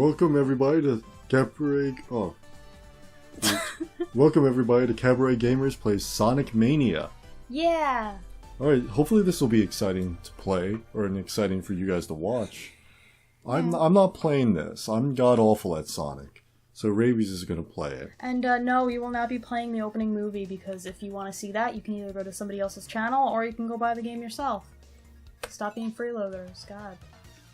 Welcome everybody to Cabaret. Oh, welcome everybody to Cabaret Gamers plays Sonic Mania. Yeah. All right. Hopefully this will be exciting to play, or exciting for you guys to watch. I'm not playing this. I'm god awful at Sonic, so Rabies is gonna play it. And no, we will not be playing the opening movie because if you want to see that, you can either go to somebody else's channel or you can go buy the game yourself. Stop being freeloaders. God.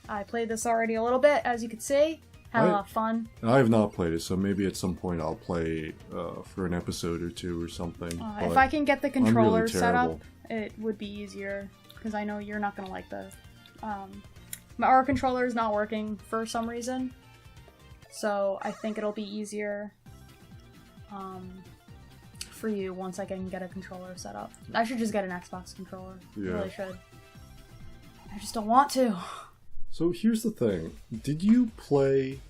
I played this already a little bit, as you can see. Had a lot of fun. I have not played it, so maybe at some point I'll play for an episode or two or something. If I can get the controller really set up, it would be easier. Because I know you're not going to like the... our controller is not working for some reason. So I think it'll be easier for you once I can get a controller set up. I should just get an Xbox controller. Yeah. I really should. I just don't want to. So here's the thing. Did you play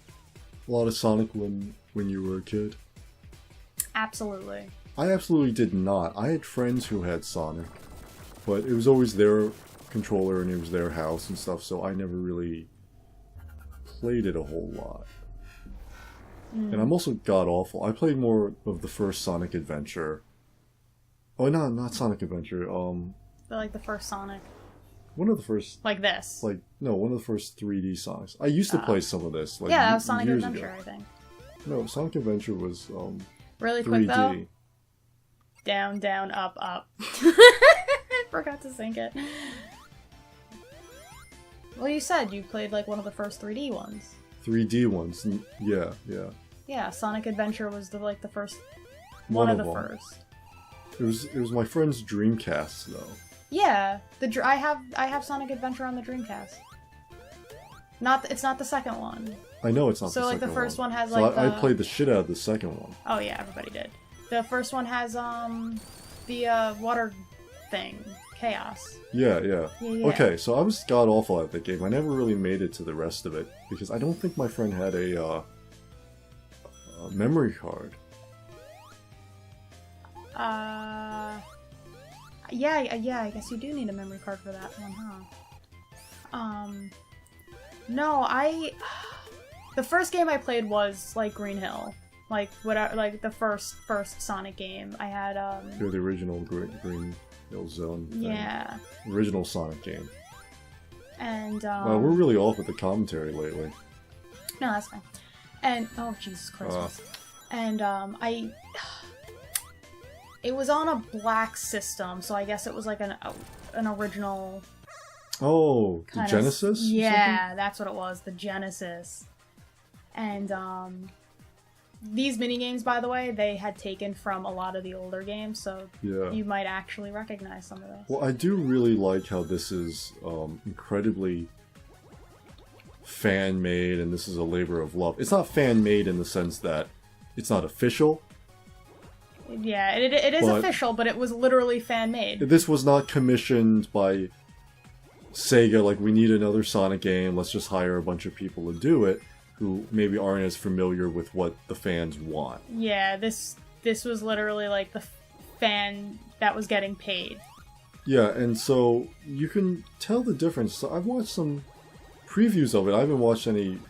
a lot of Sonic when you were a kid? Absolutely. I absolutely did not. I had friends who had Sonic, but it was always their controller and it was their house and stuff, so I never really played it a whole lot. And I'm also god-awful. I played more of the first Sonic Adventure. Oh, no, not Sonic Adventure. Like the first Sonic. One of the first... Like this. No, one of the first 3D Sonics. I used to play some of this, yeah, that was Sonic years Adventure, ago. I think. No, Sonic Adventure was, really 3D. quick, though? Down, down, up, up. Forgot to sync it. Well, you said you played, like, one of the first 3D ones. 3D ones, yeah. Yeah, Sonic Adventure was the first... One of the first. It was my friend's Dreamcast, though. Yeah, I have Sonic Adventure on the Dreamcast. It's not the second one. I know it's not the second one. So like the first one has I played the shit out of the second one. Oh yeah, everybody did. The first one has the water thing, Chaos. Yeah. Okay, so I was god awful at that game. I never really made it to the rest of it because I don't think my friend had a memory card. Yeah, I guess you do need a memory card for that one, huh? No, the first game I played was, like, Green Hill. Like, whatever, like, the first Sonic game. I had, You're the original Green Hill Zone thing. Yeah. Original Sonic game. And, Wow, we're really off with the commentary lately. No, that's fine. And, oh, Jesus Christ. And, it was on a black system, so I guess it was like an original... Oh, the Genesis? Yeah, that's what it was, the Genesis. And, these minigames, by the way, they had taken from a lot of the older games, so you might actually recognize some of those. Well, I do really like how this is incredibly fan-made, and this is a labor of love. It's not fan-made in the sense that it's not official. Yeah, it is official, but it was literally fan-made. This was not commissioned by Sega, like, we need another Sonic game, let's just hire a bunch of people to do it, who maybe aren't as familiar with what the fans want. Yeah, this was literally, like, the fan that was getting paid. Yeah, and so you can tell the difference. So I've watched some previews of it, I haven't watched any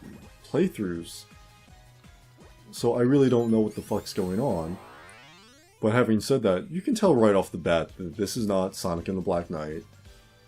playthroughs, so I really don't know what the fuck's going on. But having said that, you can tell right off the bat that this is not Sonic and the Black Knight,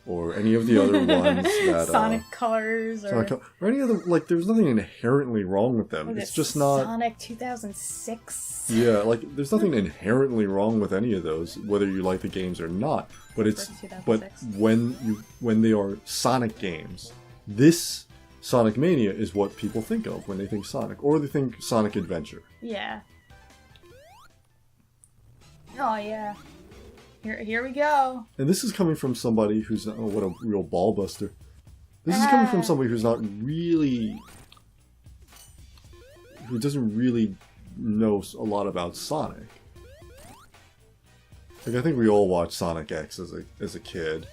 or any of the other ones that... Sonic Colors, or any other... Like, there's nothing inherently wrong with them. It's just not... Sonic 2006? Yeah, like, there's nothing inherently wrong with any of those, whether you like the games or not. But it's... But when they are Sonic games, this Sonic Mania is what people think of when they think Sonic. Or they think Sonic Adventure. Yeah. Oh, yeah. Here we go. And this is coming from somebody who's... Oh, what a real ballbuster. This is coming from somebody who's not really... Who doesn't really know a lot about Sonic. Like, I think we all watched Sonic X as a kid.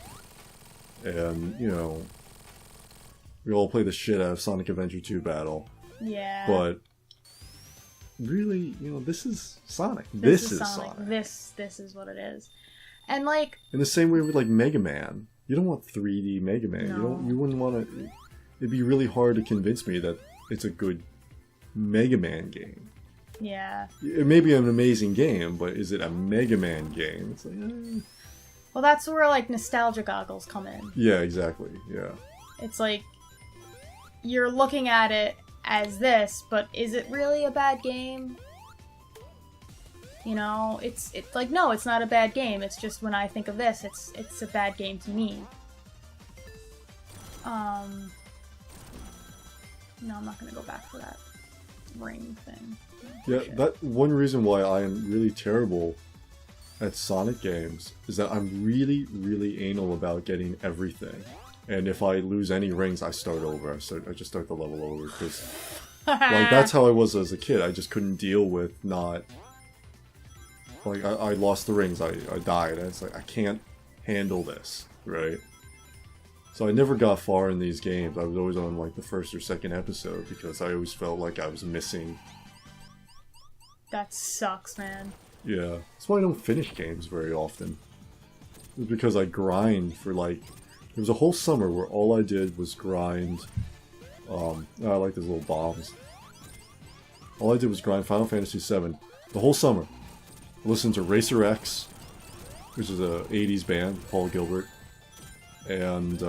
And, you know... We all played the shit out of Sonic Adventure 2 Battle. Yeah. But... Really, you know, this is Sonic. This is Sonic. This is what it is. And, like... In the same way with, like, Mega Man. You don't want 3D Mega Man. No. You wouldn't want to... It'd be really hard to convince me that it's a good Mega Man game. Yeah. It may be an amazing game, but is it a Mega Man game? It's like, Well, that's where, like, nostalgia goggles come in. Yeah, exactly. Yeah. It's like, you're looking at it as this, but is it really a bad game? You know, it's like, no, it's not a bad game. It's just when I think of this, it's a bad game to me. No, I'm not gonna go back for that ring thing. Yeah, that one reason why I am really terrible at Sonic games is that I'm really, really anal about getting everything. And if I lose any rings, I start over. I just start the level over because, like, that's how I was as a kid. I just couldn't deal with not. Like, I lost the rings, I died, and it's like, I can't handle this, right? So I never got far in these games. I was always on, like, the first or second episode, because I always felt like I was missing. That sucks, man. Yeah. That's why I don't finish games very often. It's because I grind for, like... There was a whole summer where all I did was grind... I like those little bombs. All I did was grind Final Fantasy VII. The whole summer. Listen to Racer X, which is a 80s band, Paul Gilbert, and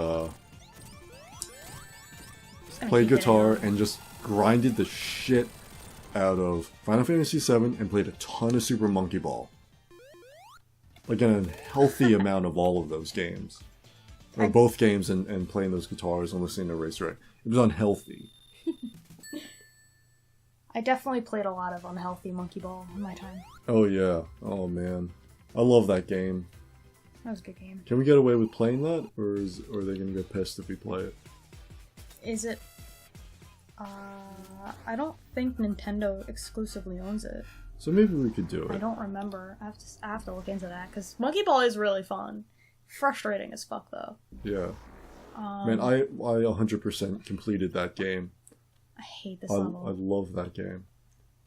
played guitar and just grinded the shit out of Final Fantasy VII and played a ton of Super Monkey Ball. Like an unhealthy amount of all of those games. Or both games and playing those guitars and listening to Racer X. It was unhealthy. I definitely played a lot of unhealthy Monkey Ball in my time. Oh yeah. Oh man. I love that game. That was a good game. Can we get away with playing that? Or are they gonna get pissed if we play it? Is it... I don't think Nintendo exclusively owns it. So maybe we could do it. I don't remember. I have to look into that, because Monkey Ball is really fun. Frustrating as fuck, though. Yeah. Man, I 100% completed that game. I hate this level. I love that game.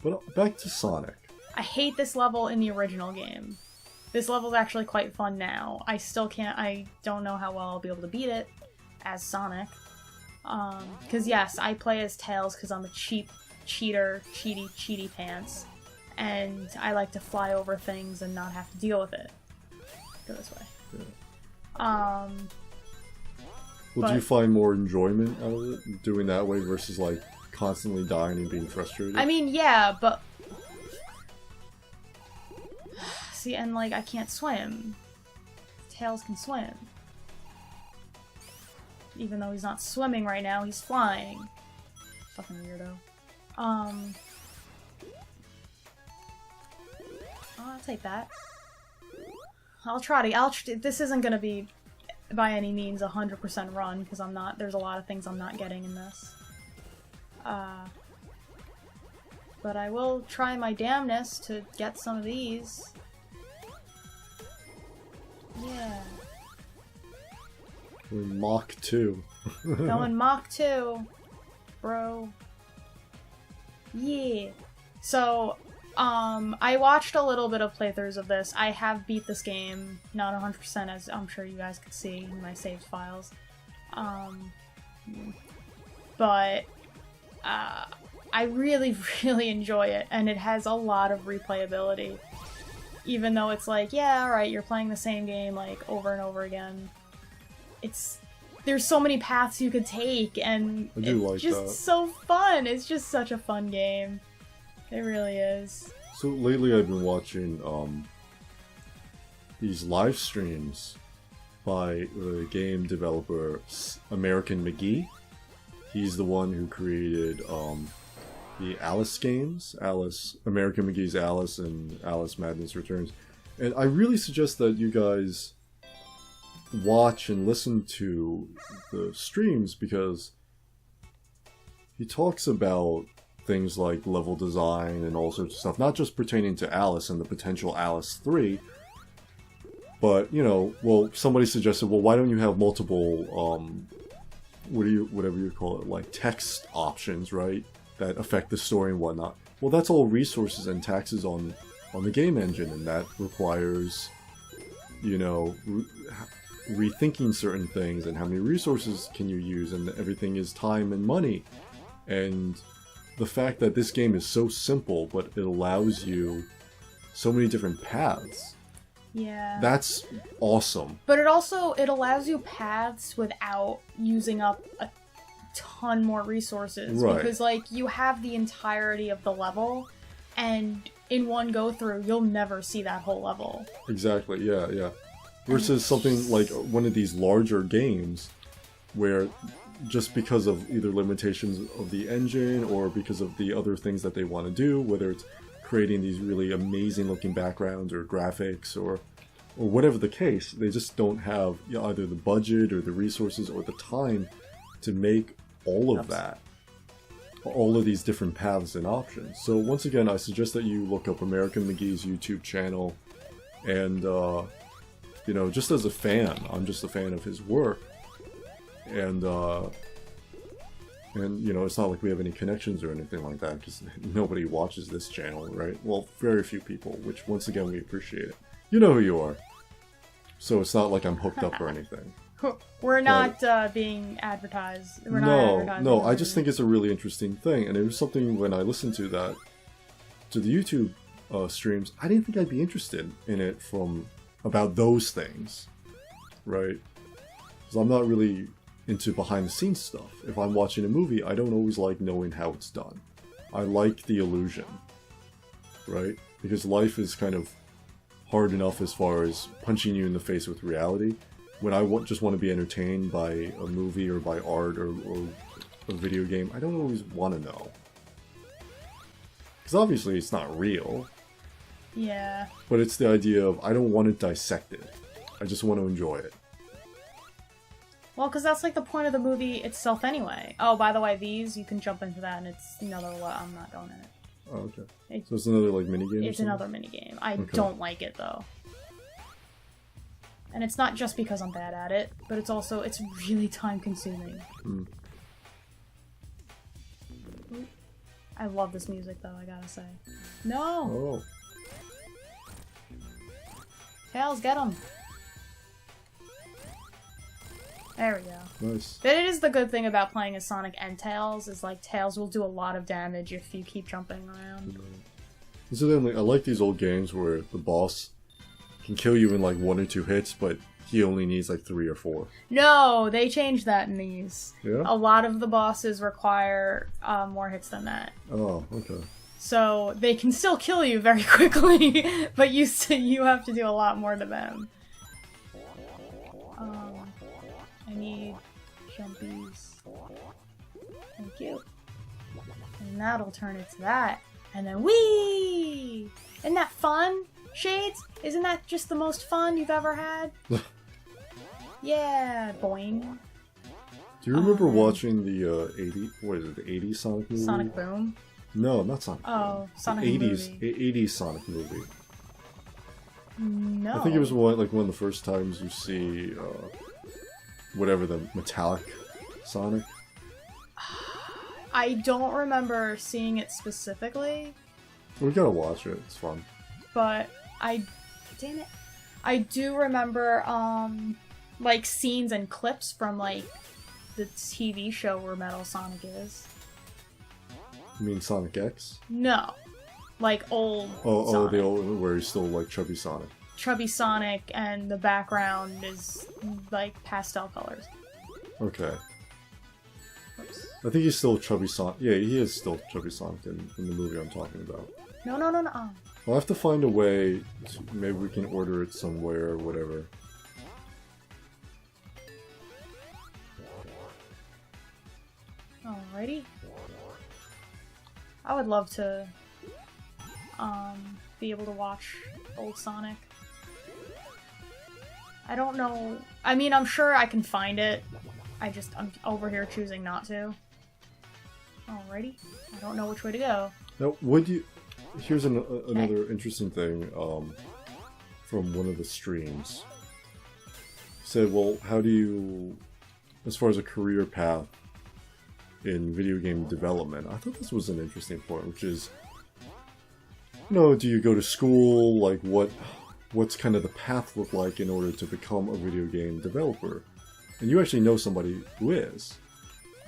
But back to Sonic. I hate this level in the original game. This level's actually quite fun now. I don't know how well I'll be able to beat it as Sonic. Because yes, I play as Tails because I'm a cheaty pants. And I like to fly over things and not have to deal with it. Go this way. Yeah. Well, do you find more enjoyment out of it doing that way versus, like, constantly dying and being frustrated? I mean, yeah, but... See, and, like, I can't swim. Tails can swim. Even though he's not swimming right now, he's flying. Fucking weirdo. I'll take that. I'll try to... This isn't gonna be, by any means, 100% run, because I'm not... There's a lot of things I'm not getting in this. But I will try my damnedest to get some of these. Yeah. We're Mach 2. Going Mach 2, bro. Yeah. So, I watched a little bit of playthroughs of this. I have beat this game, not 100%, as I'm sure you guys could see in my saved files. But I really, really enjoy it, and it has a lot of replayability. Even though it's like, yeah, alright, you're playing the same game, like, over and over again. There's so many paths you could take, and it's just so fun. It's just such a fun game. It really is. So lately I've been watching these live streams by the game developer American McGee. He's the one who created the Alice games, American McGee's Alice and Alice Madness Returns. And I really suggest that you guys watch and listen to the streams, because he talks about things like level design and all sorts of stuff, not just pertaining to Alice and the potential Alice 3, but, you know, well, somebody suggested, well, why don't you have multiple, whatever you call it, like text options, right, that affect the story and whatnot. Well, that's all resources and taxes on the game engine, and that requires, you know, rethinking certain things and how many resources can you use, and everything is time and money. And the fact that this game is so simple, but it allows you so many different paths. Yeah. That's awesome. But it allows you paths without using up a ton more resources. Right. Because, like, you have the entirety of the level, and in one go-through, you'll never see that whole level. Exactly, yeah. Versus something like one of these larger games where just because of either limitations of the engine or because of the other things that they want to do, whether it's creating these really amazing looking backgrounds or graphics or whatever the case, they just don't have either the budget or the resources or the time to make all of that. All of these different paths and options. So once again, I suggest that you look up American McGee's YouTube channel, and you know, just as a fan, I'm just a fan of his work, and you know, it's not like we have any connections or anything like that, because nobody watches this channel, right? Well, very few people, which once again we appreciate it. You know who you are. So it's not like I'm hooked up or anything. We're not being advertised. We're not No, advertising. no, I just think it's a really interesting thing, and it was something when I listened to the YouTube streams, I didn't think I'd be interested in it about those things, right? Because I'm not really into behind-the-scenes stuff. If I'm watching a movie, I don't always like knowing how it's done. I like the illusion, right? Because life is kind of hard enough as far as punching you in the face with reality. When I just want to be entertained by a movie or by art or a video game, I don't always want to know. Because obviously it's not real. Yeah. But it's the idea of, I don't want it dissected. I just want to enjoy it. Well, because that's like the point of the movie itself anyway. Oh, by the way, these, you can jump into that and it's another I'm not going in it. Oh, okay. So it's another, like, minigame? It's another minigame. I don't like it, though. And it's not just because I'm bad at it, but it's also, it's really time-consuming. Mm. I love this music, though, I gotta say. No! Oh. Tails, get him! There we go. Nice. But it is the good thing about playing as Sonic and Tails, is like, Tails will do a lot of damage if you keep jumping around. Incidentally, I like these old games where the boss can kill you in like 1 or 2 hits, but he only needs like 3 or 4. No, they changed that in these. Yeah? A lot of the bosses require more hits than that. Oh, okay. So they can still kill you very quickly, but you have to do a lot more to them. I need jumpies. Thank you. And that'll turn it to that. And then whee! Isn't that fun? Shades? Isn't that just the most fun you've ever had? Yeah, boing. Do you remember watching the 80s Sonic movie? Sonic Boom? No, not Sonic Boom. Oh, Sonic the 80s, movie. 80s Sonic movie. No. I think it was one of the first times you see whatever the metallic Sonic. I don't remember seeing it specifically. We gotta watch it. It's fun. But damn it, I do remember like scenes and clips from like the TV show where Metal Sonic is. You mean Sonic X? No, like old. Oh, the old where he's still like Chubby Sonic. Chubby Sonic, and the background is like pastel colors. Okay. Oops. I think he's still Chubby Sonic. Yeah, he is still Chubby Sonic in the movie I'm talking about. No. I'll have to find a way maybe we can order it somewhere or whatever. Alrighty. I would love to be able to watch old Sonic. I don't know. I mean, I'm sure I can find it. I'm over here choosing not to. Alrighty. I don't know which way to go. Now, here's another interesting thing from one of the streams. He said, well, how do you, as far as a career path in video game development, I thought this was an interesting point, which is, do you go to school? Like, what's kind of the path look like in order to become a video game developer? And you actually know somebody who is.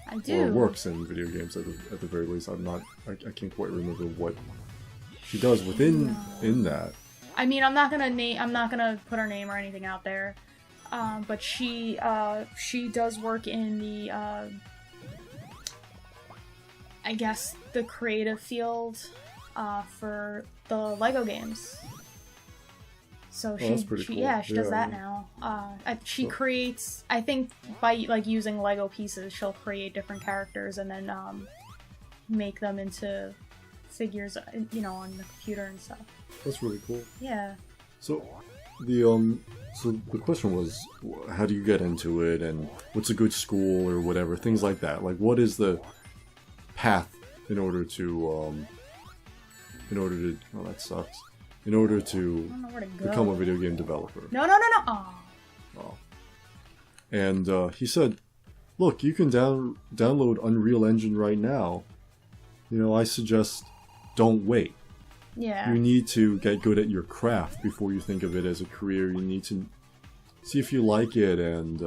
I do. Or works in video games at the very least. I can't quite remember what she does within in that. I mean, I'm not gonna put her name or anything out there, but she does work in the I guess the creative field for the Lego games. So that's pretty cool. Yeah, she does that now. She creates, I think, by like using Lego pieces, she'll create different characters and then make them into figures, you know, on the computer and stuff. That's really cool. Yeah. So the question was, how do you get into it, and what's a good school or whatever, things like that. Like, what is the path in order to oh, that sucks. In order to become a video game developer. No. Oh. And he said, look, you can download Unreal Engine right now. You know, I suggest don't wait. Yeah. You need to get good at your craft before you think of it as a career. You need to see if you like it, and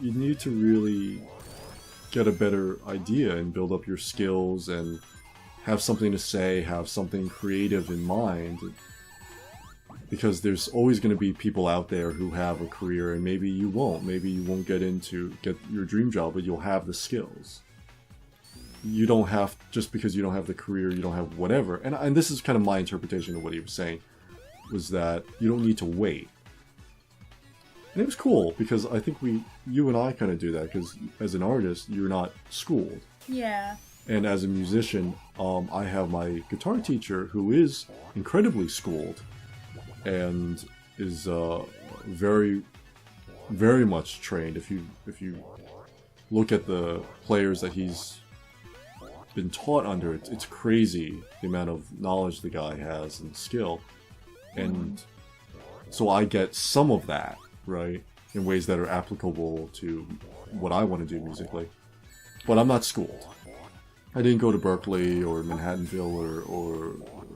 you need to really get a better idea and build up your skills and have something to say, have something creative in mind, because there's always going to be people out there who have a career, and maybe you won't get your dream job, but you'll have the skills. You don't have, just because you don't have the career, you don't have whatever, and this is kind of my interpretation of what he was saying, was that you don't need to wait. And it was cool, because I think you and I kind of do that, because as an artist, you're not schooled. Yeah. And as a musician, I have my guitar teacher who is incredibly schooled and is very, very much trained. If you look at the players that he's been taught under, it's crazy the amount of knowledge the guy has and skill. And so I get some of that, right, in ways that are applicable to what I want to do musically. But I'm not schooled. I didn't go to Berkeley or Manhattanville or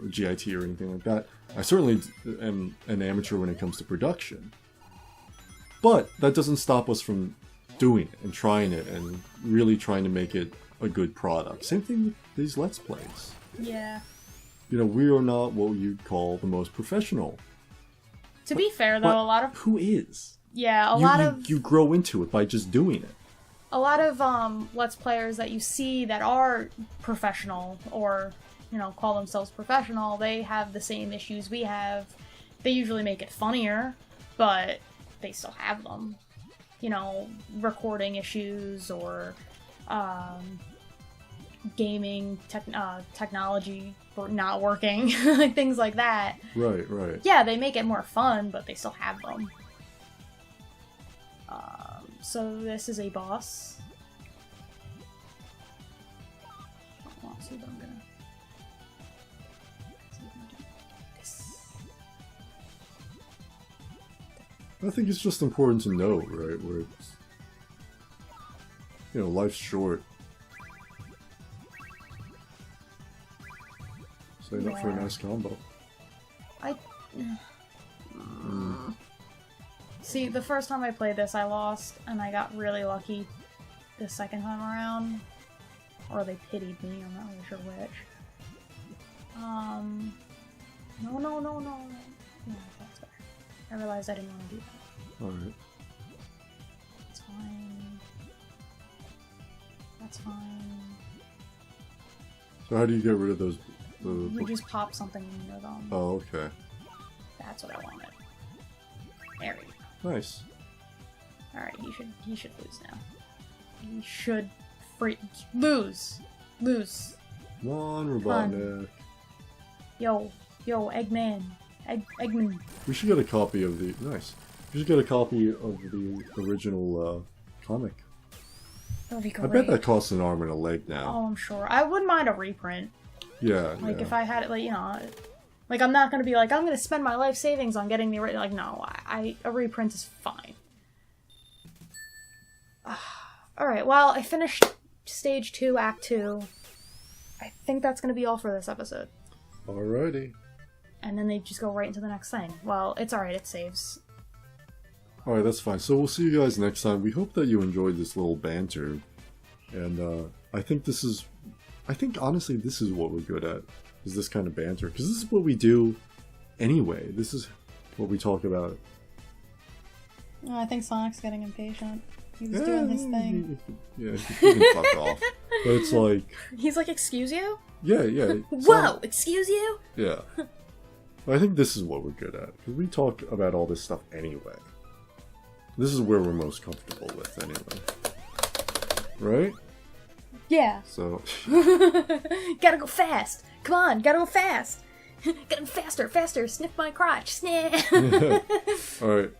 GIT or anything like that. I certainly am an amateur when it comes to production. But that doesn't stop us from doing it and trying it and really trying to make it a good product. Same thing with these Let's Plays. Yeah. You know, we are not what you'd call the most professional. To be fair, though, a lot of... Who is? Yeah, You grow into it by just doing it. A lot of Let's Players that you see that are professional or, you know, call themselves professional, they have the same issues we have. They usually make it funnier, but they still have them. You know, recording issues or gaming technology not working, things like that. Right. Yeah, they make it more fun, but they still have them. So this is a boss. Let's see what I'm gonna do. This. I think it's just important to note, right, where it's, you know, life's short. Say that for a nice combo. See, the first time I played this, I lost, and I got really lucky the second time around. Or they pitied me, I'm not really sure which. No. Yeah, that's better. I realized I didn't want to do that. Alright. That's fine. That's fine. So how do you get rid of those? You just pop something into them. Oh, okay. That's what I wanted. There we go. Nice. Alright, he should lose now. He should lose. Lose. Come on, Robotnik. Yo, Eggman. Eggman. We should get a copy of the... Nice. We should get a copy of the original comic. That would be great. I bet that costs an arm and a leg now. Oh, I'm sure. I wouldn't mind a reprint. Yeah, Like, if I had it, like, you know... Like, I'm not gonna be like, I'm gonna spend my life savings on getting the... Like, no, a reprint is fine. Alright, well, I finished Stage 2, Act 2. I think that's gonna be all for this episode. Alrighty. And then they just go right into the next thing. Well, it's alright, it saves. Alright, that's fine. So we'll see you guys next time. We hope that you enjoyed this little banter And I think honestly this is what we're good at, is this kind of banter, because this is what we do anyway. This is what we talk about. Oh, I think Sonic's getting impatient. He was doing his thing. Yeah, he can fuck off. But it's like... He's like, excuse you? Yeah. Whoa, excuse you? Yeah. I think this is what we're good at, because we talk about all this stuff anyway. This is where we're most comfortable with anyway. Right? Yeah. So... Gotta go fast! Come on, gotta go fast! Gotta go faster! Sniff my crotch! Sniff! Alright.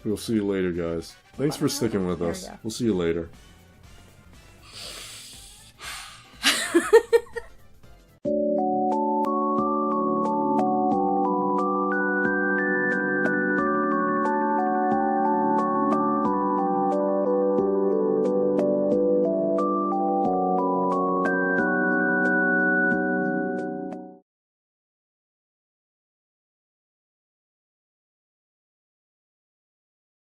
We'll see you later, guys. Thanks for sticking with us. We'll see you later.